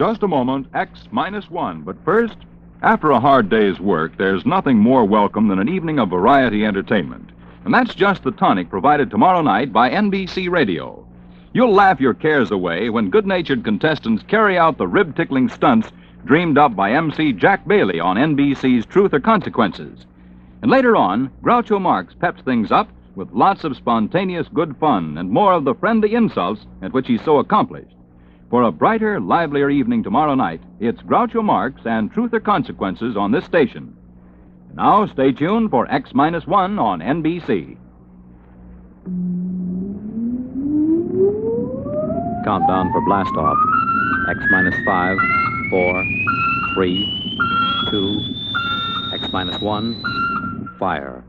just a moment, X-1. But first, after a hard day's work, there's nothing more welcome than an evening of variety entertainment. And that's just the tonic provided tomorrow night by NBC Radio. You'll laugh your cares away when good-natured contestants carry out the rib-tickling stunts dreamed up by MC Jack Bailey on NBC's Truth or Consequences. And later on, Groucho Marx peps things up with lots of spontaneous good fun and more of the friendly insults at which he's so accomplished. For a brighter, livelier evening tomorrow night, it's Groucho Marx and Truth or Consequences on this station. Now, stay tuned for X-1 on NBC. Countdown for blast-off. X-5, 4, 3, 2, X-1, fire.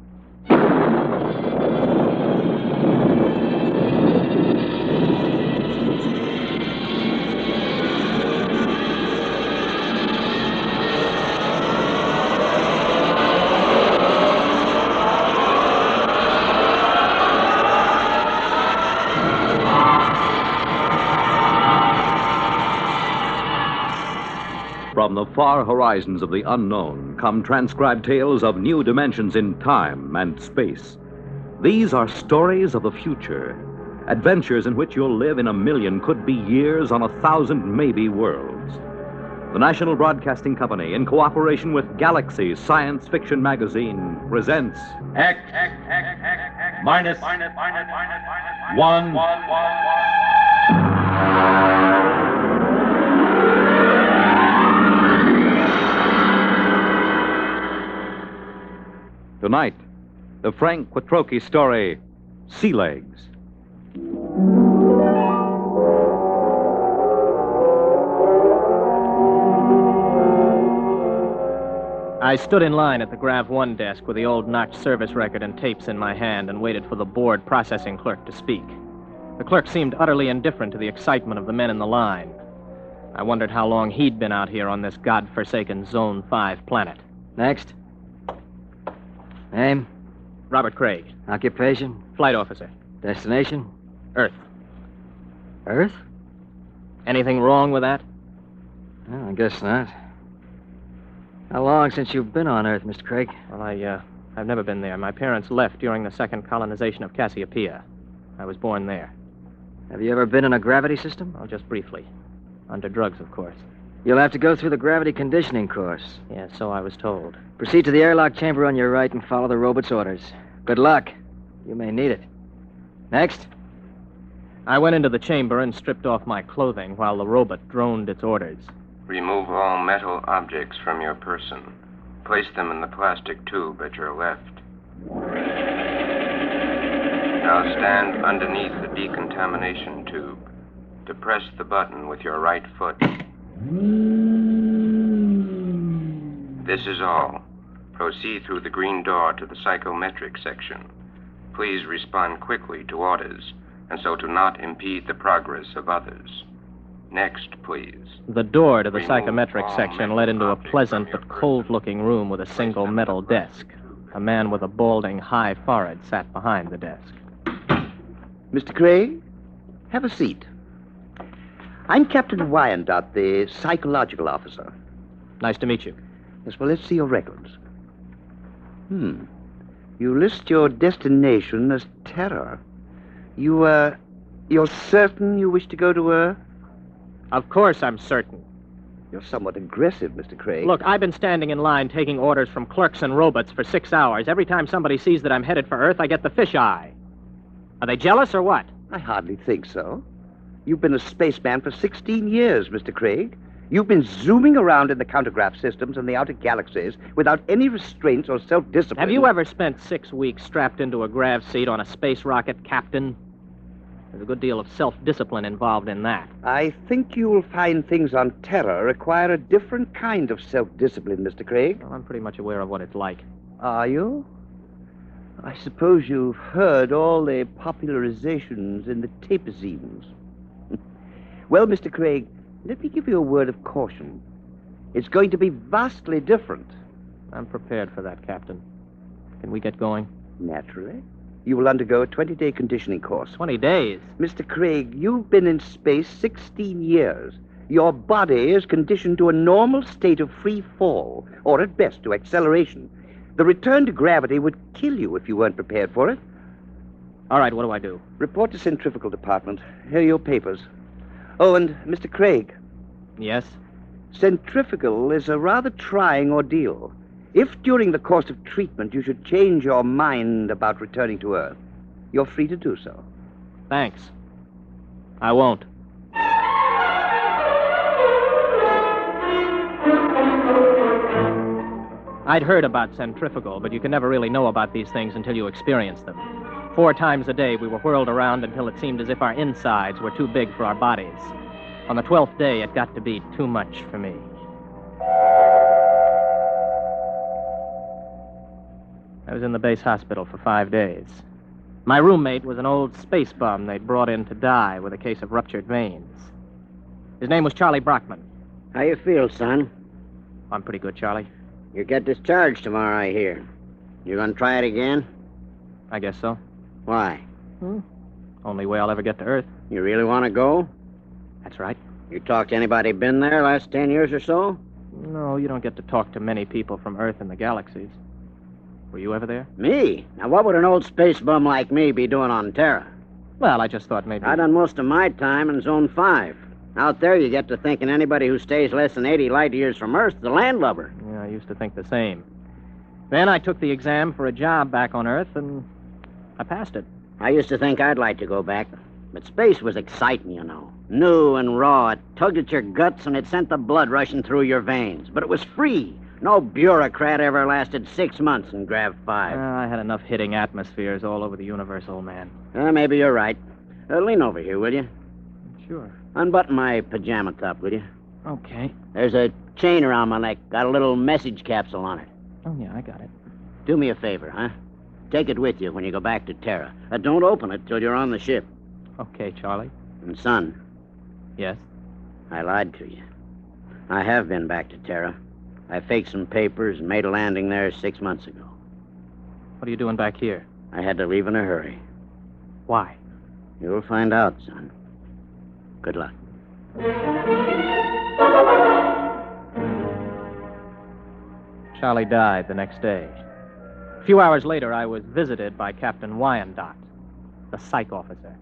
From the far horizons of the unknown come transcribed tales of new dimensions in time and space. These are stories of the future, adventures in which you'll live in a million could-be years on 1,000 maybe worlds. The National Broadcasting Company, in cooperation with Galaxy Science Fiction Magazine, presents X-1. Tonight, the Frank Quattrocchi story, Sea Legs. I stood in line at the Grav 1 desk with the old notch service record and tapes in my hand and waited for the board processing clerk to speak. The clerk seemed utterly indifferent to the excitement of the men in the line. I wondered how long he'd been out here on this godforsaken Zone 5 planet. Next. Name? Robert Craig. Occupation? Flight officer. Destination? Earth. Earth? Anything wrong with that? Well, I guess not. How long since you've been on Earth, Mr. Craig? Well, I've never been there. My parents left during the second colonization of Cassiopeia. I was born there. Have you ever been in a gravity system? Well, just briefly. Under drugs, of course. You'll have to go through the gravity conditioning course. Yeah, so I was told. Proceed to the airlock chamber on your right and follow the robot's orders. Good luck. You may need it. Next. I went into the chamber and stripped off my clothing while the robot droned its orders. Remove all metal objects from your person. Place them in the plastic tube at your left. Now stand underneath the decontamination tube. Depress the button with your right foot. This is all. Proceed through the green door to the psychometric section. Please respond quickly to orders, and so to not impede the progress of others. Next, please. The door to the Remove psychometric all section metal led into a objects pleasant from your but cold-looking room with a single metal desk. A man with a balding, high forehead sat behind the desk. Mr. Craig, have a seat. I'm Captain Wyandotte, the psychological officer. Nice to meet you. Yes, well, let's see your records. You list your destination as Terror. You're certain you wish to go to Earth? Of course I'm certain. You're somewhat aggressive, Mr. Craig. Look, I've been standing in line taking orders from clerks and robots for 6 hours. Every time somebody sees that I'm headed for Earth, I get the fisheye. Are they jealous or what? I hardly think so. You've been a spaceman for 16 years, Mr. Craig. You've been zooming around in the countergraph systems and the outer galaxies without any restraints or self-discipline. Have you ever spent 6 weeks strapped into a grav seat on a space rocket, Captain? There's a good deal of self-discipline involved in that. I think you'll find things on Terror require a different kind of self-discipline, Mr. Craig. Well, I'm pretty much aware of what it's like. Are you? I suppose you've heard all the popularizations in the tapezines. Well, Mr. Craig, let me give you a word of caution. It's going to be vastly different. I'm prepared for that, Captain. Can we get going? Naturally. You will undergo a 20-day conditioning course. 20 days? Mr. Craig, you've been in space 16 years, Your body is conditioned to a normal state of free fall, or at best to acceleration. The return to gravity would kill you if you weren't prepared for it. All right, what do I do? Report to Centrifugal Department. Here are your papers. Oh, and Mr. Craig, Yes? centrifugal is a rather trying ordeal. If during the course of treatment you should change your mind about returning to Earth, you're free to do so. Thanks. I won't. I'd heard about centrifugal, but you can never really know about these things until you experience them. 4 times a day, we were whirled around until it seemed as if our insides were too big for our bodies. On the 12th day, it got to be too much for me. I was in the base hospital for 5 days. My roommate was an old space bum they'd brought in to die with a case of ruptured veins. His name was Charlie Brockman. How you feel, son? I'm pretty good, Charlie. You get discharged tomorrow, I hear. You gonna try it again? I guess so. Why? Only way I'll ever get to Earth. You really want to go? That's right. You talked to anybody been there last 10 years or so? No, you don't get to talk to many people from Earth and the galaxies. Were you ever there? Me? Now, what would an old space bum like me be doing on Terra? Well, I just thought maybe... I done most of my time in Zone 5. Out there, you get to thinking anybody who stays less than 80 light years from Earth's a landlubber. Yeah, I used to think the same. Then I took the exam for a job back on Earth, and I passed it. I used to think I'd like to go back. But space was exciting, you know. New and raw. It tugged at your guts, and it sent the blood rushing through your veins. But it was free. No bureaucrat ever lasted 6 months in Grav 5. I had enough hitting atmospheres all over the universe, old man. Maybe you're right. Lean over here, will you? Sure. Unbutton my pajama top, will you? Okay. There's a chain around my neck. Got a little message capsule on it. Oh, yeah, I got it. Do me a favor, huh? Take it with you when you go back to Terra. Don't open it till you're on the ship. Okay, Charlie. And, son, Yes? I lied to you. I have been back to Terra. I faked some papers and made a landing there 6 months ago. What are you doing back here? I had to leave in a hurry. Why? You'll find out, son. Good luck. Charlie died the next day. A few hours later, I was visited by Captain Wyandotte, the psych officer.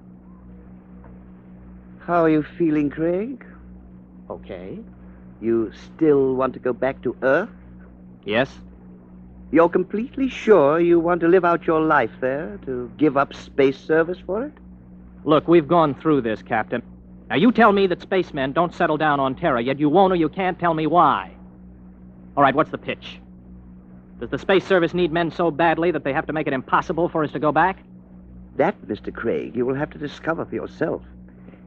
How are you feeling, Craig? Okay. You still want to go back to Earth? Yes? You're completely sure you want to live out your life there, to give up space service for it? Look, we've gone through this, Captain. Now, you tell me that spacemen don't settle down on Terra, yet you won't or you can't tell me why. All right, what's the pitch? Does the Space Service need men so badly that they have to make it impossible for us to go back? That, Mr. Craig, you will have to discover for yourself.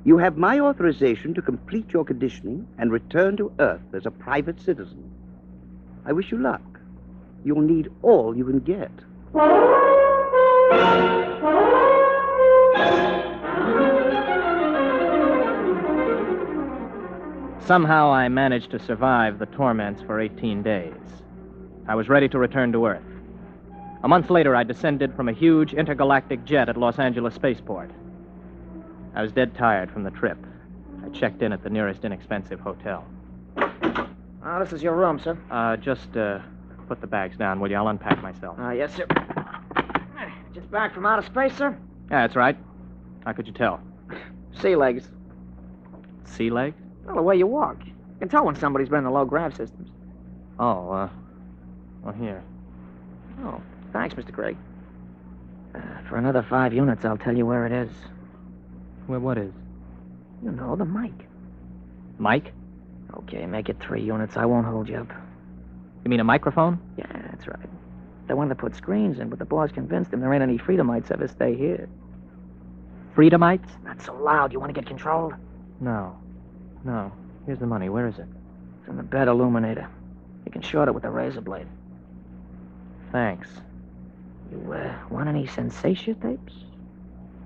You have my authorization to complete your conditioning and return to Earth as a private citizen. I wish you luck. You'll need all you can get. Somehow I managed to survive the torments for 18 days. I was ready to return to Earth. A month later, I descended from a huge intergalactic jet at Los Angeles Spaceport. I was dead tired from the trip. I checked in at the nearest inexpensive hotel. Oh, this is your room, sir. Just put the bags down, will you? I'll unpack myself. Yes, sir. Just back from outer space, sir? Yeah, that's right. How could you tell? Sea legs. Sea legs? Well, the way you walk. You can tell when somebody's been in the low grav systems. Oh, well, here. Oh, thanks, Mr. Craig. For another 5 units, I'll tell you where it is. Well, what is? You know, the mic. Mike? Okay, make it 3 units. I won't hold you up. You mean a microphone? Yeah, that's right. They wanted to put screens in, but the boss convinced him there ain't any Freedomites ever stay here. Freedomites? Not so loud. You want to get controlled? No. Here's the money. Where is it? It's in the bed illuminator. You can short it with a razor blade. Thanks. You, want any sensation tapes?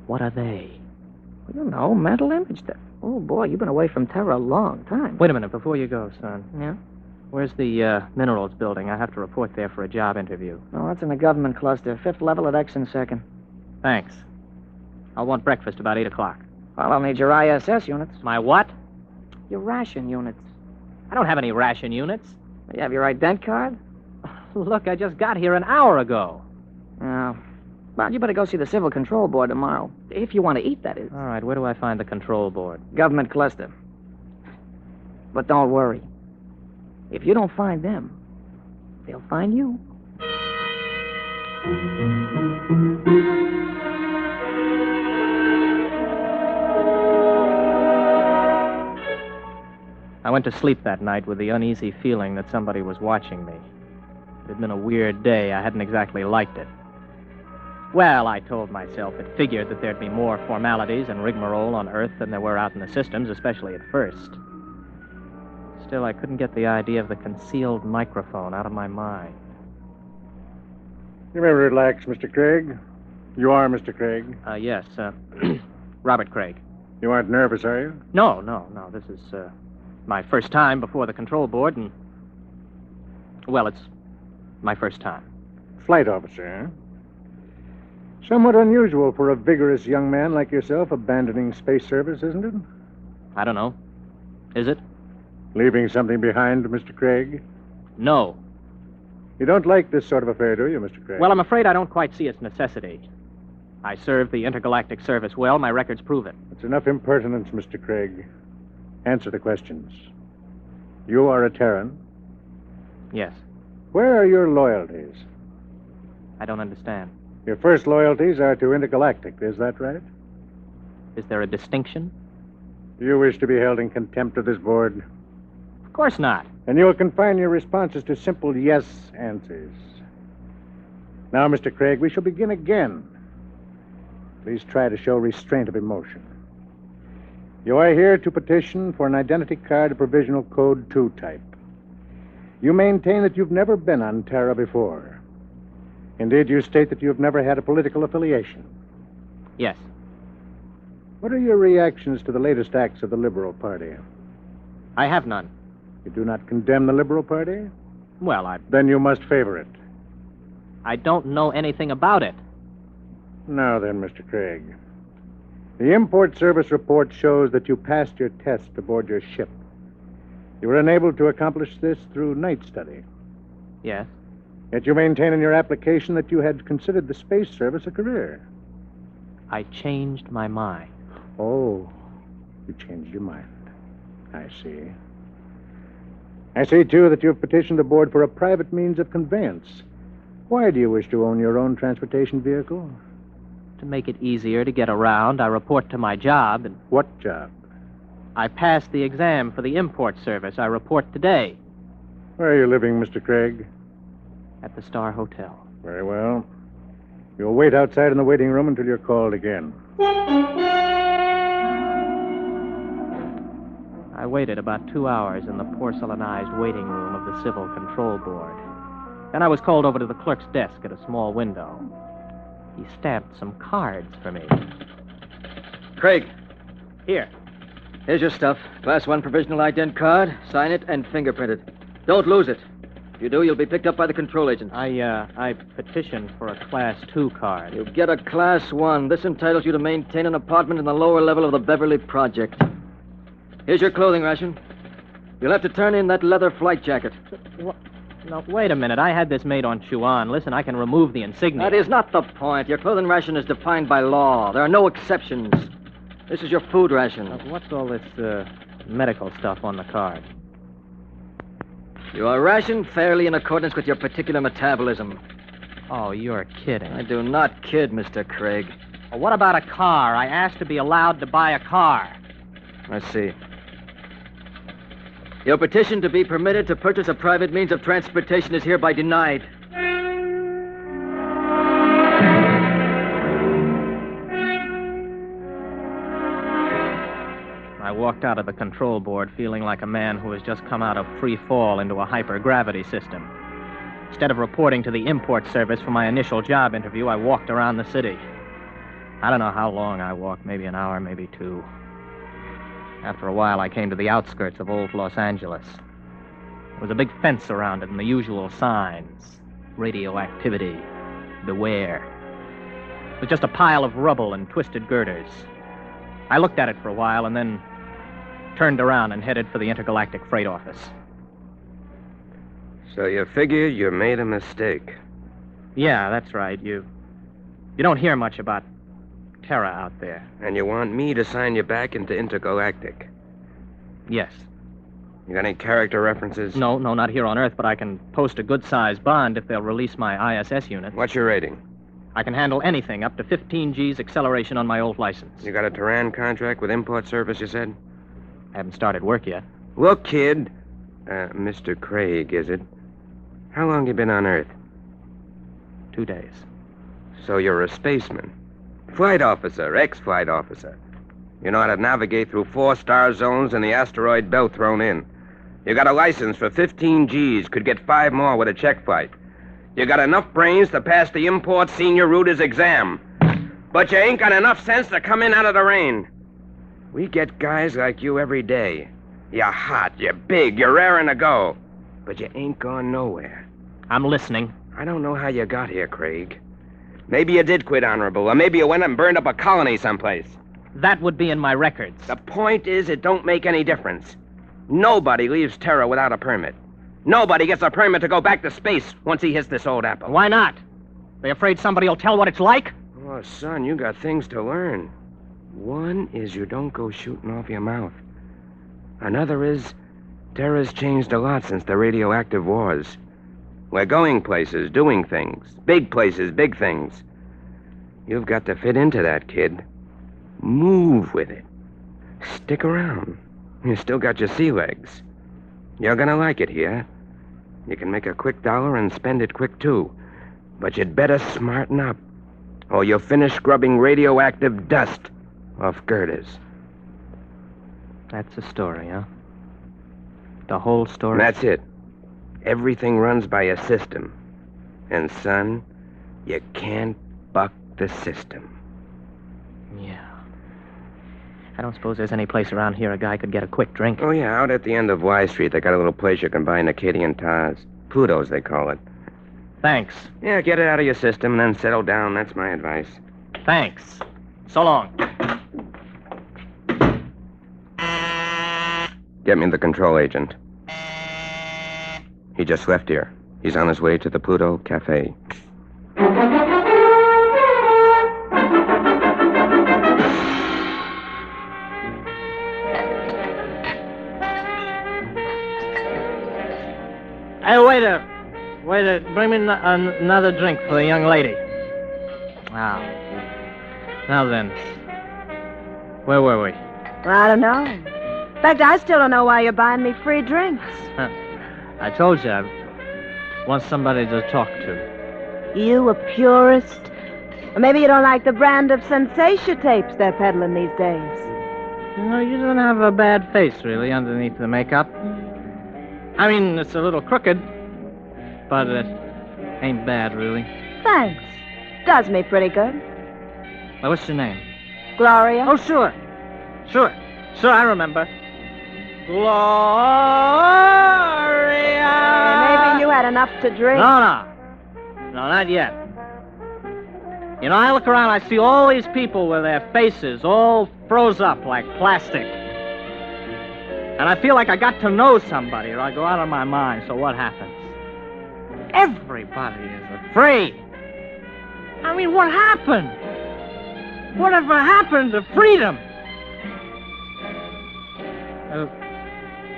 What are they? Well, you know, mental image stuff. Oh, boy, you've been away from Terra a long time. Wait a minute, before you go, son. Yeah? Where's the minerals building? I have to report there for a job interview. Oh, that's in the government cluster. 5th level at X and 2nd. Thanks. I'll want breakfast about 8 o'clock. Well, I'll need your ISS units. My what? Your ration units. I don't have any ration units. You have your ident card? Look, I just got here an hour ago. Oh. Well, you better go see the Civil Control Board tomorrow. If you want to eat, that is. All right, where do I find the control board? Government cluster. But don't worry. If you don't find them, they'll find you. I went to sleep that night with the uneasy feeling that somebody was watching me. It had been a weird day. I hadn't exactly liked it. Well, I told myself it figured that there'd be more formalities and rigmarole on Earth than there were out in the systems, especially at first. Still, I couldn't get the idea of the concealed microphone out of my mind. You may relax, Mr. Craig. You are Mr. Craig. Yes, Robert Craig. You aren't nervous, are you? No. This is, my first time before the control board, and... Well, it's my first time. Flight officer, eh? Somewhat unusual for a vigorous young man like yourself abandoning space service, isn't it? I don't know. Is it? Leaving something behind, Mr. Craig? No. You don't like this sort of affair, do you, Mr. Craig? Well, I'm afraid I don't quite see its necessity. I served the intergalactic service well. My records prove it. It's enough impertinence, Mr. Craig. Answer the questions. You are a Terran. Yes. Where are your loyalties? I don't understand. Your first loyalties are to intergalactic, is that right? Is there a distinction? Do you wish to be held in contempt of this board? Of course not. And you will confine your responses to simple yes answers. Now, Mr. Craig, we shall begin again. Please try to show restraint of emotion. You are here to petition for an identity card of provisional code 2 type. You maintain that you've never been on Terra before. Indeed, you state that you've never had a political affiliation. Yes. What are your reactions to the latest acts of the Liberal Party? I have none. You do not condemn the Liberal Party? Well, Then you must favor it. I don't know anything about it. Now then, Mr. Craig. The import service report shows that you passed your test aboard your ship. You were unable to accomplish this through night study. Yes. Yet you maintain in your application that you had considered the space service a career. I changed my mind. Oh, you changed your mind. I see. I see, too, that you have petitioned the board for a private means of conveyance. Why do you wish to own your own transportation vehicle? To make it easier to get around, I report to my job, and What job? I passed the exam for the import service. I report today Where are you living, Mr. Craig? at the Star Hotel. Very well. You'll wait outside in the waiting room until you're called again. I waited about 2 hours in the porcelainized waiting room of the Civil Control Board. Then I was called over to the clerk's desk at a small window. He stamped some cards for me. Craig, Here. here's your stuff. Class 1 provisional ident card. Sign it and fingerprint it. Don't lose it. If you do, you'll be picked up by the control agents. I petitioned for a Class 2 card. You'll get a Class 1. This entitles you to maintain an apartment in the lower level of the Beverly Project. Here's your clothing ration. You'll have to turn in that leather flight jacket. No, wait a minute. I had this made on Chuan. Listen, I can remove the insignia. That is not the point. Your clothing ration is defined by law. There are no exceptions. This is your food ration. What's all this medical stuff on the card? You are rationed fairly in accordance with your particular metabolism. Oh, you're kidding. I do not kid, Mr. Craig. Well, what about a car? I asked to be allowed to buy a car. I see. Your petition to be permitted to purchase a private means of transportation is hereby denied. I walked out of the control board feeling like a man who has just come out of free fall into a hypergravity system. Instead of reporting to the import service for my initial job interview, I walked around the city. I don't know how long I walked, maybe an hour, maybe 2. After a while, I came to the outskirts of old Los Angeles. There was a big fence around it and the usual signs. Radioactivity. Beware. It was just a pile of rubble and twisted girders. I looked at it for a while and then turned around and headed for the intergalactic freight office. So you figure you made a mistake. Yeah, that's right. You don't hear much about Terra out there. And you want me to sign you back into intergalactic. Yes. You got any character references? No, not here on Earth, but I can post a good-sized bond if they'll release my ISS unit. What's your rating? I can handle anything up to 15 G's acceleration on my old license. You got a Terran contract with import service, you said? I haven't started work yet. Look, kid. Mr. Craig, is it? How long you been on Earth? 2 days. So you're a spaceman. Flight officer, ex-flight officer. You know how to navigate through 4-star zones and the asteroid belt thrown in. You got a license for 15 G's, could get 5 more with a check flight. You got enough brains to pass the import senior router's exam. But you ain't got enough sense to come in out of the rain. We get guys like you every day. You're hot, you're big, you're raring to go. But you ain't gone nowhere. I'm listening. I don't know how you got here, Craig. Maybe you did quit honorable, or maybe you went and burned up a colony someplace. That would be in my records. The point is, it don't make any difference. Nobody leaves Terra without a permit. Nobody gets a permit to go back to space once he hits this old apple. Why not? They afraid somebody will tell what it's like? Oh, son, you got things to learn. One is you don't go shooting off your mouth. Another is Terra's changed a lot since the radioactive wars. We're going places, doing things. Big places, big things. You've got to fit into that, kid. Move with it. Stick around. You still got your sea legs. You're gonna like it here. You can make a quick dollar and spend it quick, too. But you'd better smarten up, or you'll finish scrubbing radioactive dust off girders. That's the story, huh? The whole story? That's it. Everything runs by a system. And, son, you can't buck the system. Yeah. I don't suppose there's any place around here a guy could get a quick drink. Oh, yeah, out at the end of Y Street, they got a little place you can buy Acadian tars. Pluto's, they call it. Thanks. Yeah, get it out of your system and then settle down. That's my advice. Thanks. So long. Get me the control agent. He just left here. He's on his way to the Pluto Cafe. Hey, waiter, bring me another drink for the young lady. Wow. Now then, where were we? Well, I don't know. In fact, I still don't know why you're buying me free drinks. I told you I want somebody to talk to. You a purist? Or maybe you don't like the brand of sensation tapes they're peddling these days. You know, you don't have a bad face, really, underneath the makeup. I mean, it's a little crooked, but it ain't bad, really. Thanks. Does me pretty good. Well, what's your name? Gloria? Oh, sure, I remember. Gloria! Maybe you had enough to drink. No, not yet. You know, I look around, I see all these people with their faces all froze up like plastic. And I feel like I got to know somebody or I go out of my mind, so what happens? Everybody is afraid. I mean, what happened? Whatever happened to freedom?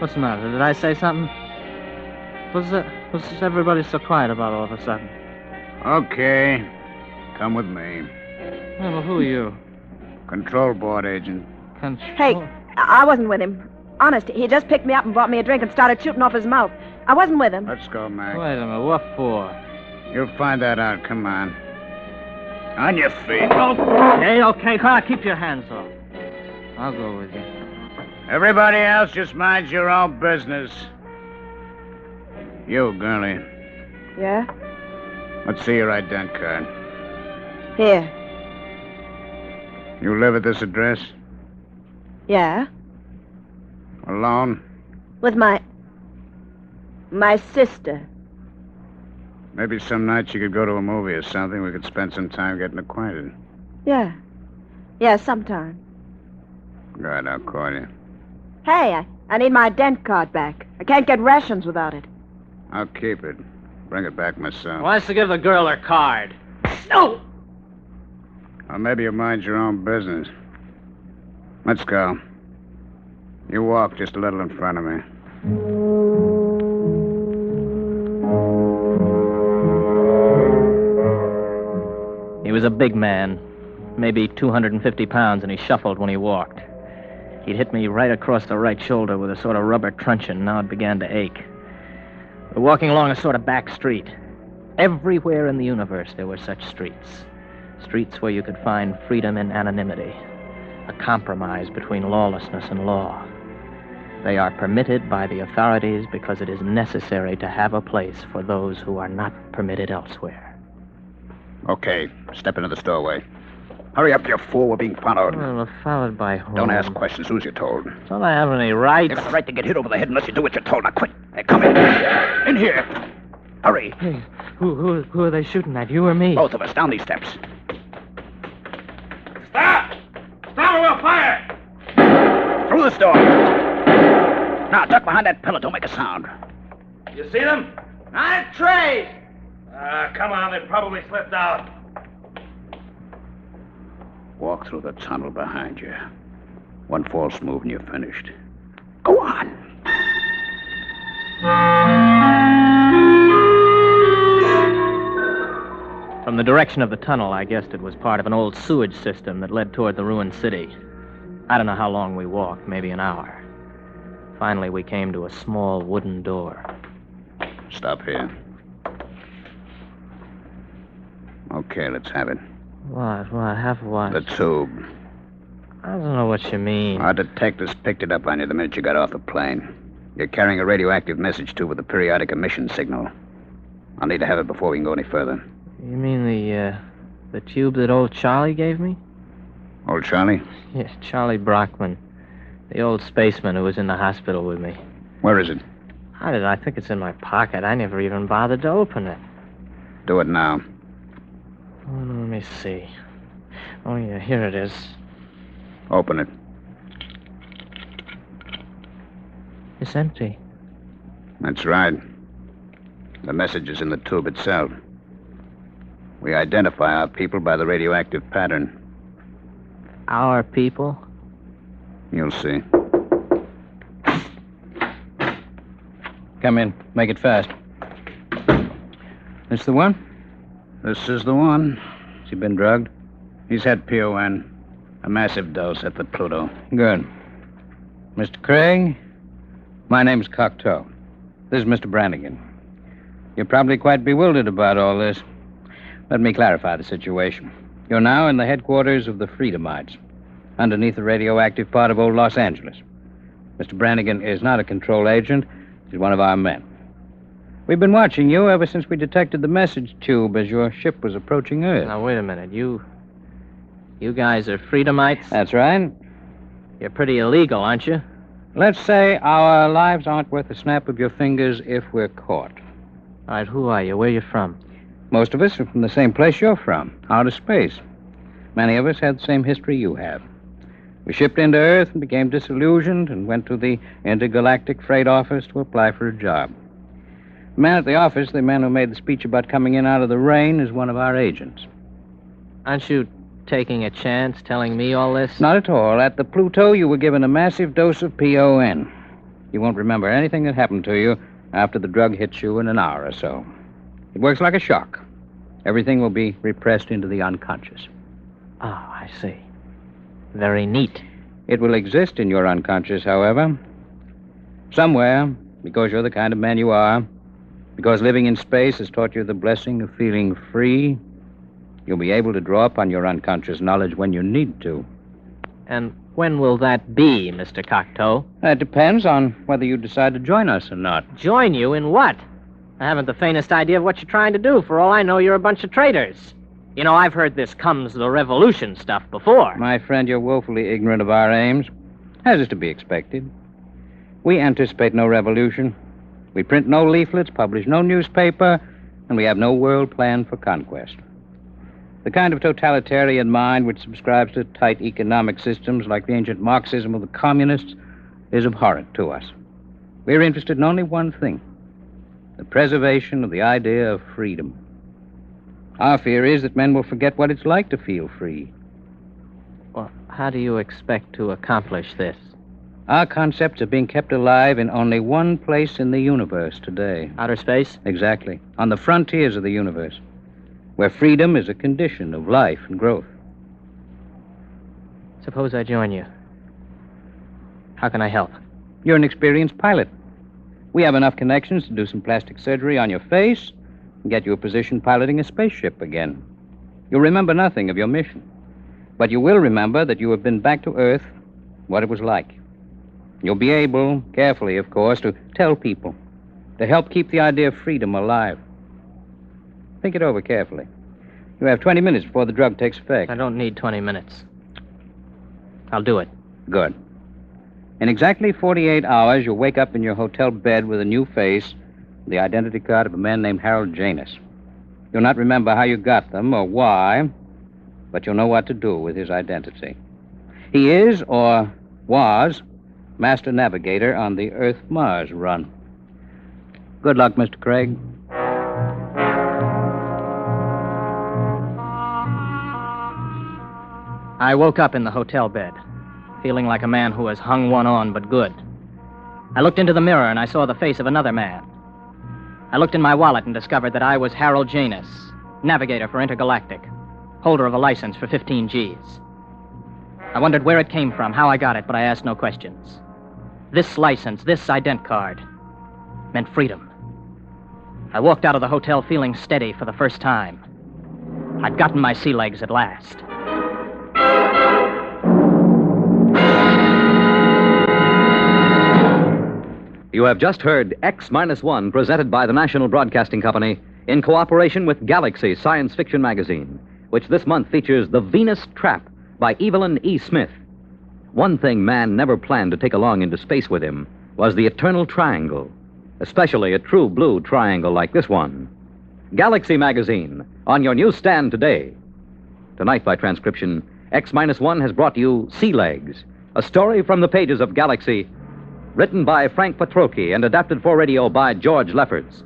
What's the matter? Did I say something? What's everybody so quiet about all of a sudden? Okay. Come with me. Yeah, well, who are you? Control board agent. Hey, I wasn't with him. Honest, he just picked me up and bought me a drink and started shooting off his mouth. I wasn't with him. Let's go, Mac. Wait a minute, what for? You'll find that out. Come on. On your feet. Okay, come on, keep your hands off. I'll go with you. Everybody else just minds your own business. You, girlie. Yeah? Let's see your ident card. Here. You live at this address? Yeah? Alone? With my sister. Maybe some night you could go to a movie or something. We could spend some time getting acquainted. Yeah. Yeah, sometime. Good, I'll call you. Hey, I need my dent card back. I can't get rations without it. I'll keep it. Bring it back myself. Wants to give the girl her card. No! Well, maybe you mind your own business. Let's go. You walk just a little in front of me. He was a big man, maybe 250 pounds, and he shuffled when he walked. He'd hit me right across the right shoulder with a sort of rubber truncheon. Now it began to ache. We're walking along a sort of back street. Everywhere in the universe there were such streets. Streets where you could find freedom in anonymity, a compromise between lawlessness and law. They are permitted by the authorities because it is necessary to have a place for those who are not permitted elsewhere. Okay, step into the doorway. Hurry up, you fool. We're being followed. Well, we're followed by whom? Don't ask questions. Who's you told? Don't I have any rights? You have the right to get hit over the head unless you do what you're told. Now, quit. Hey, come in. In here. Hurry. Hey, who are they shooting at, you or me? Both of us. Down these steps. Stop! Stop or we'll fire! Through this door. Now, duck behind that pillar. Don't make a sound. You see them? On a tray! Come on, they probably slipped out. Walk through the tunnel behind you. One false move and you're finished. Go on. From the direction of the tunnel, I guessed it was part of an old sewage system that led toward the ruined city. I don't know how long we walked, maybe an hour. Finally, we came to a small wooden door. Stop here. Okay, let's have it. What? Have what? The tube. I don't know what you mean. Our detectives picked it up on you the minute you got off the plane. You're carrying a radioactive message tube with a periodic emission signal. I'll need to have it before we can go any further. You mean the tube that old Charlie gave me? Old Charlie? Yeah, Charlie Brockman. The old spaceman who was in the hospital with me. Where is it? I think it's in my pocket. I never even bothered to open it. Do it now. Oh, let me see. Oh, yeah, here it is. Open it. It's empty. That's right. The message is in the tube itself. We identify our people by the radioactive pattern. Our people? You'll see. Come in. Make it fast. This the one? This is the one. Has he been drugged? He's had PON. A massive dose at the Pluto. Good. Mr. Craig, my name's Cocteau. This is Mr. Brannigan. You're probably quite bewildered about all this. Let me clarify the situation. You're now in the headquarters of the Freedomites, underneath the radioactive part of old Los Angeles. Mr. Brannigan is not a control agent. He's one of our men. We've been watching you ever since we detected the message tube as your ship was approaching Earth. Now, wait a minute. You guys are Freedomites? That's right. You're pretty illegal, aren't you? Let's say our lives aren't worth a snap of your fingers if we're caught. All right, who are you? Where are you from? Most of us are from the same place you're from, outer space. Many of us had the same history you have. We shipped into Earth and became disillusioned and went to the intergalactic freight office to apply for a job. The man at the office, the man who made the speech about coming in out of the rain, is one of our agents. Aren't you taking a chance telling me all this? Not at all. At the Pluto, you were given a massive dose of PON. You won't remember anything that happened to you after the drug hits you in an hour or so. It works like a shock. Everything will be repressed into the unconscious. Oh, I see. Very neat. It will exist in your unconscious, however. Somewhere, because you're the kind of man you are, because living in space has taught you the blessing of feeling free, you'll be able to draw upon your unconscious knowledge when you need to. And when will that be, Mr. Cocteau? That depends on whether you decide to join us or not. Join you in what? I haven't the faintest idea of what you're trying to do. For all I know, you're a bunch of traitors. You know, I've heard this comes the revolution stuff before. My friend, you're woefully ignorant of our aims, as is to be expected. We anticipate no revolution. We print no leaflets, publish no newspaper, and we have no world plan for conquest. The kind of totalitarian mind which subscribes to tight economic systems like the ancient Marxism of the communists is abhorrent to us. We're interested in only one thing: the preservation of the idea of freedom. Our fear is that men will forget what it's like to feel free. Well, how do you expect to accomplish this? Our concepts are being kept alive in only one place in the universe today. Outer space? Exactly. On the frontiers of the universe, where freedom is a condition of life and growth. Suppose I join you. How can I help? You're an experienced pilot. We have enough connections to do some plastic surgery on your face and get you a position piloting a spaceship again. You'll remember nothing of your mission, but you will remember that you have been back to Earth, what it was like. You'll be able, carefully, of course, to tell people, to help keep the idea of freedom alive. Think it over carefully. You have 20 minutes before the drug takes effect. I don't need 20 minutes. I'll do it. Good. In exactly 48 hours, you'll wake up in your hotel bed with a new face, the identity card of a man named Harold Janus. You'll not remember how you got them or why, but you'll know what to do with his identity. He is, or was, Master Navigator on the Earth-Mars run. Good luck, Mr. Craig. I woke up in the hotel bed, feeling like a man who has hung one on but good. I looked into the mirror and I saw the face of another man. I looked in my wallet and discovered that I was Harold Janus, navigator for Intergalactic, holder of a license for 15 Gs. I wondered where it came from, how I got it, but I asked no questions. This license, this ident card, meant freedom. I walked out of the hotel feeling steady for the first time. I'd gotten my sea legs at last. You have just heard X-1, presented by the National Broadcasting Company in cooperation with Galaxy Science Fiction Magazine, which this month features The Venus Trap by Evelyn E. Smith. One thing man never planned to take along into space with him was the eternal triangle, especially a true blue triangle like this one. Galaxy Magazine, on your newsstand today. Tonight, by transcription, X-1 has brought you Sea Legs, a story from the pages of Galaxy, written by Frank Petrocchi and adapted for radio by George Lefferts.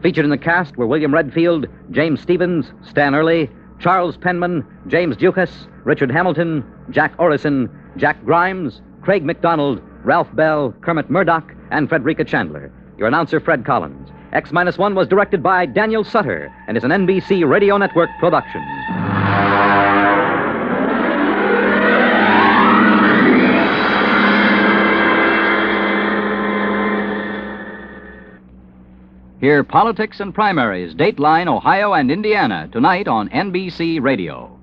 Featured in the cast were William Redfield, James Stevens, Stan Early, Charles Penman, James Dukas, Richard Hamilton, Jack Orison, Jack Grimes, Craig McDonald, Ralph Bell, Kermit Murdoch, and Frederica Chandler. Your announcer, Fred Collins. X-1 was directed by Daniel Sutter and is an NBC Radio Network production. Hear Politics and Primaries, Dateline, Ohio, and Indiana, tonight on NBC Radio.